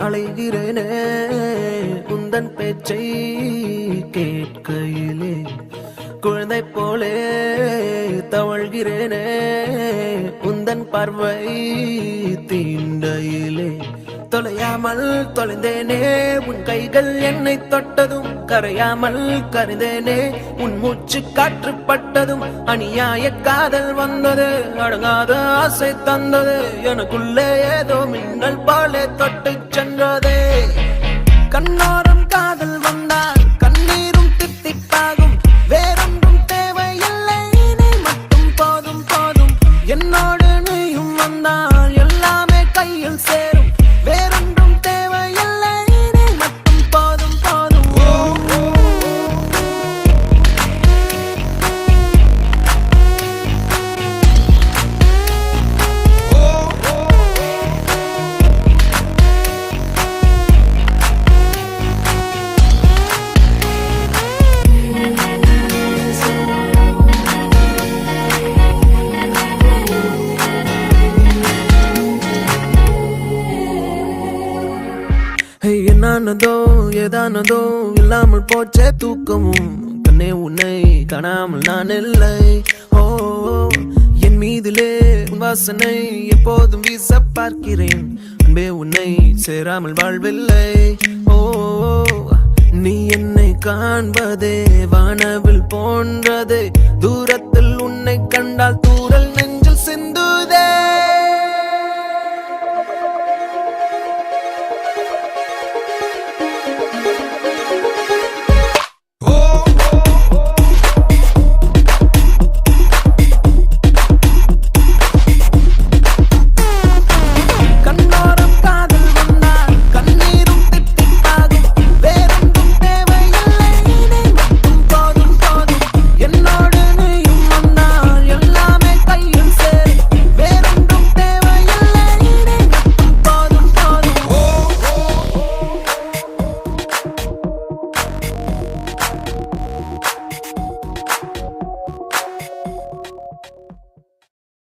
அலைகிறேனே உந்தன் பேச்சை கேட்கையிலே குழந்தை போலே தவழ்கிறேனே உந்தன் பார்வை தீண்டையிலே தொலையாமல் தொலைந்தேனே உன் கைகள் என்னை தொட்டதும் கரையாமல் கருந்தேனே உன் மூச்சு காற்றுப்பட்டதும் அநியாய காதல் வந்தது அடங்காத ஆசை தந்தது எனக்குள்ளே ஏதோ மின்னல் போலே தொட்டு சென்றதே கண்ணோரம் காதல் வந்தால் கண்ணீரும் தித்திப்பாகும் வேறொன்றும் தேவையில்லை நீ மட்டும் போதும் போதும் என்னோடு நீயும் வந்தால் எல்லாமே கையில் சேரும் வேறொன்றும் தேவையில்லை நீ மட்டும் போதும் போதும் என்னானதோ ஏதானதோ இல்லாமல் போச்சே தூக்கமும் கண்ணே உன்னை காணாமல் நான் இல்லை ஓ என் மீதிலே உன் வாசனை எப்போதும் வீச பார்க்கிறேன் அன்பே உன்னை சேராமல் வாழ்வில்லை ஓ நீ என்னை காண்பதே வானவில் போன்றதே தூரத்தில் உன்னை கண்டால்